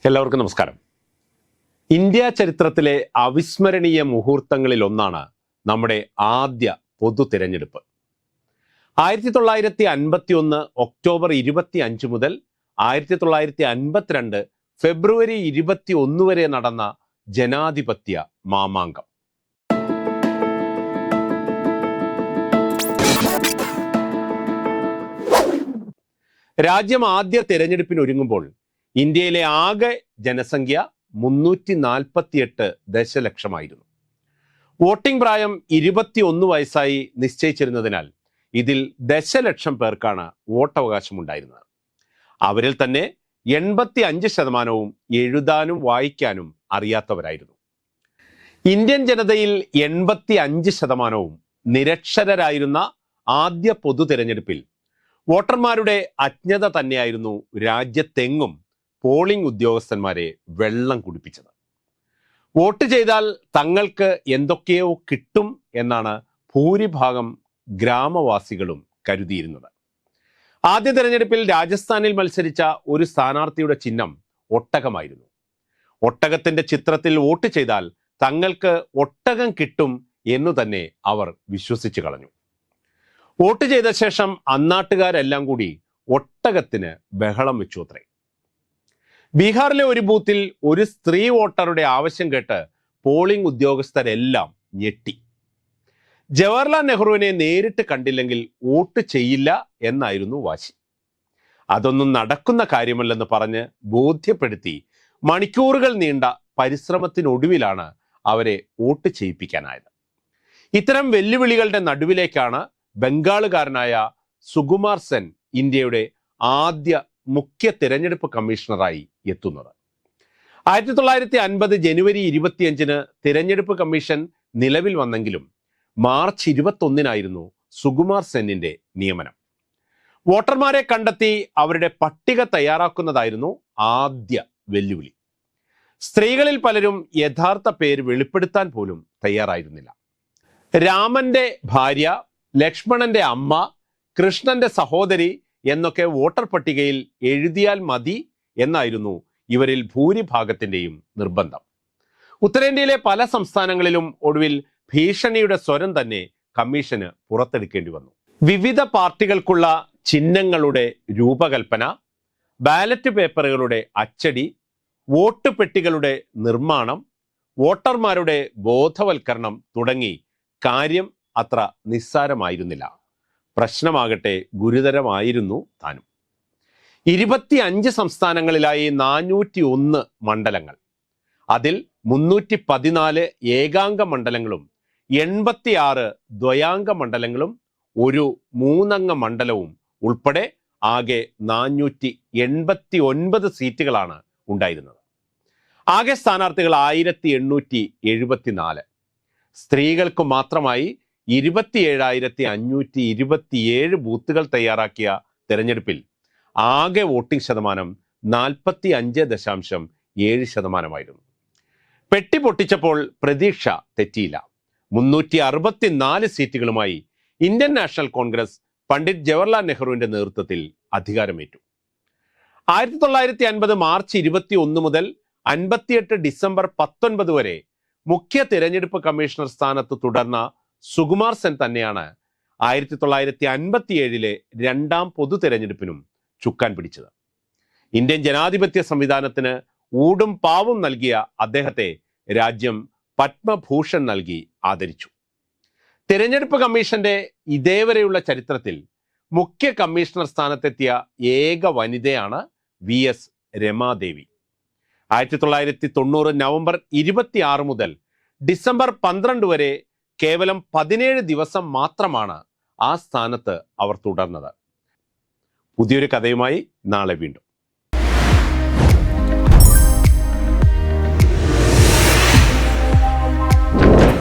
എല്ലാവർക്കും നമസ്കാരം. ഇന്ത്യ ചരിത്രത്തിലെ അവിസ്മരണീയ മുഹൂർത്തങ്ങളിൽ ഒന്നാണ് നമ്മുടെ ആദ്യ പൊതു തിരഞ്ഞെടുപ്പ്. 1951 ഒക്ടോബർ 25 മുതൽ 1952 ഫെബ്രുവരി 21 വരെ നടന്ന ജനാധിപത്യ മാമാങ്കം. രാജ്യം ആദ്യ തിരഞ്ഞെടുപ്പിനൊരുങ്ങുമ്പോൾ ഇന്ത്യയിലെ ആകെ ജനസംഖ്യ 348 ദശലക്ഷമായിരുന്നു. വോട്ടിംഗ് പ്രായം 21 വയസ്സായി നിശ്ചയിച്ചിരുന്നതിനാൽ ഇതിൽ ദശലക്ഷം പേർക്കാണ് വോട്ടവകാശമുണ്ടായിരുന്നത്. അവരിൽ തന്നെ 85% എഴുതാനും വായിക്കാനും അറിയാത്തവരായിരുന്നു. ഇന്ത്യൻ ജനതയിൽ 85% നിരക്ഷരരായിരുന്ന ആദ്യ പൊതു തിരഞ്ഞെടുപ്പിൽ വോട്ടർമാരുടെ അജ്ഞത തന്നെയായിരുന്നു രാജ്യത്തെങ്ങും പോളിംഗ് ഉദ്യോഗസ്ഥന്മാരെ വെള്ളം കുടിപ്പിച്ചത്. വോട്ട് ചെയ്താൽ തങ്ങൾക്ക് എന്തൊക്കെയോ കിട്ടും എന്നാണ് ഭൂരിഭാഗം ഗ്രാമവാസികളും കരുതിയിരുന്നത്. ആദ്യ തെരഞ്ഞെടുപ്പിൽ രാജസ്ഥാനിൽ മത്സരിച്ച ഒരു സ്ഥാനാർത്ഥിയുടെ ചിഹ്നം ഒട്ടകമായിരുന്നു. ഒട്ടകത്തിന്റെ ചിത്രത്തിൽ വോട്ട് ചെയ്താൽ തങ്ങൾക്ക് ഒട്ടകം കിട്ടും എന്നു തന്നെ അവർ വിശ്വസിച്ചു കളഞ്ഞു. വോട്ട് ചെയ്ത ശേഷം അന്നാട്ടുകാരെല്ലാം കൂടി ഒട്ടകത്തിന് ബഹളം വെച്ചു അത്രേ. ബീഹാറിലെ ഒരു ബൂത്തിൽ ഒരു സ്ത്രീ വോട്ടറുടെ ആവശ്യം കേട്ട് പോളിംഗ് ഉദ്യോഗസ്ഥരെല്ലാം ഞെട്ടി. ജവഹർലാൽ നെഹ്റുവിനെ നേരിട്ട് കണ്ടില്ലെങ്കിൽ വോട്ട് ചെയ്യില്ല എന്നായിരുന്നു വാശി. അതൊന്നും നടക്കുന്ന കാര്യമല്ലെന്ന് പറഞ്ഞ് ബോധ്യപ്പെടുത്തി മണിക്കൂറുകൾ നീണ്ട പരിശ്രമത്തിനൊടുവിലാണ് അവരെ വോട്ട് ചെയ്യിപ്പിക്കാനായത്. ഇത്തരം വെല്ലുവിളികളുടെ നടുവിലേക്കാണ് ബംഗാളുകാരനായ സുകുമാർ സെൻ ഇന്ത്യയുടെ ആദ്യ മുഖ്യ തിരഞ്ഞെടുപ്പ് കമ്മീഷണറായി എത്തുന്നത്. 1950 ജനുവരി 25 തിരഞ്ഞെടുപ്പ് കമ്മീഷൻ നിലവിൽ വന്നെങ്കിലും മാർച്ച് 21 സുകുമാർ സെന്നിന്റെ നിയമനം. വോട്ടർമാരെ കണ്ടെത്തി അവരുടെ പട്ടിക തയ്യാറാക്കുന്നതായിരുന്നു ആദ്യ വെല്ലുവിളി. സ്ത്രീകളിൽ പലരും യഥാർത്ഥ പേര് വെളിപ്പെടുത്താൻ പോലും തയ്യാറായിരുന്നില്ല. രാമന്റെ ഭാര്യ, ലക്ഷ്മണന്റെ അമ്മ, കൃഷ്ണന്റെ സഹോദരി എന്നൊക്കെ വോട്ടർ പട്ടികയിൽ എഴുതിയാൽ മതി എന്നായിരുന്നു ഇവരിൽ ഭൂരിഭാഗത്തിന്റെയും നിർബന്ധം. ഉത്തരേന്ത്യയിലെ പല സംസ്ഥാനങ്ങളിലും ഒടുവിൽ ഭീഷണിയുടെ സ്വരം തന്നെ കമ്മീഷന് പുറത്തെടുക്കേണ്ടി വന്നു. വിവിധ പാർട്ടികൾക്കുള്ള ചിഹ്നങ്ങളുടെ രൂപകൽപ്പന, ബാലറ്റ് പേപ്പറുകളുടെ അച്ചടി, വോട്ട് പെട്ടികളുടെ നിർമ്മാണം, വോട്ടർമാരുടെ ബോധവൽക്കരണം തുടങ്ങി കാര്യം അത്ര നിസ്സാരമായിരുന്നില്ല. പ്രശ്നമാകട്ടെ ഗുരുതരമായിരുന്നു താനും. 25 സംസ്ഥാനങ്ങളിലായി 401 മണ്ഡലങ്ങൾ, അതിൽ 314 ഏകാംഗ മണ്ഡലങ്ങളും 86 ദ്വയാംഗ മണ്ഡലങ്ങളും ഒരു 3 അംഗ മണ്ഡലവും ഉൾപ്പെടെ ആകെ 489 സീറ്റുകളാണ് ഉണ്ടായിരുന്നത്. ആകെ സ്ഥാനാർത്ഥികൾ 1874. സ്ത്രീകൾക്ക് മാത്രമായി 27,527 ബൂത്തുകൾ തയ്യാറാക്കിയ തെരഞ്ഞെടുപ്പിൽ ആകെ വോട്ടിംഗ് ശതമാനം 45.7%. പെട്ടി പൊട്ടിച്ചപ്പോൾ പ്രതീക്ഷ തെറ്റിയില്ല. 364 സീറ്റുകളുമായി ഇന്ത്യൻ നാഷണൽ കോൺഗ്രസ് പണ്ഡിറ്റ് ജവഹർലാൽ നെഹ്റുവിന്റെ നേതൃത്വത്തിൽ അധികാരമേറ്റു. 1950 മാർച്ച് 21 മുതൽ 58 ഡിസംബർ 19 വരെ മുഖ്യ തിരഞ്ഞെടുപ്പ് കമ്മീഷണർ സ്ഥാനത്ത് തുടർന്ന സുകുമാർ സെൻ തന്നെയാണ് 1957 രണ്ടാം പൊതു തിരഞ്ഞെടുപ്പിനും ചുക്കാൻ പിടിച്ചത്. ഇന്ത്യൻ ജനാധിപത്യ സംവിധാനത്തിന് ഊടും പാവും നൽകിയ അദ്ദേഹത്തെ രാജ്യം പത്മഭൂഷൺ നൽകി ആദരിച്ചു. തിരഞ്ഞെടുപ്പ് കമ്മീഷന്റെ ഇതേവരെയുള്ള ചരിത്രത്തിൽ മുഖ്യ കമ്മീഷണർ സ്ഥാനത്തെത്തിയ ഏക വനിതയാണ് VS രമാദേവി. 1990 നവംബർ 26 മുതൽ ഡിസംബർ 12 വരെ കേവലം 17 ദിവസം മാത്രമാണ് ആ സ്ഥാനത്ത് അവർ തുടർന്നത്. പുതിയൊരു കഥയുമായി നാളെ വീണ്ടും.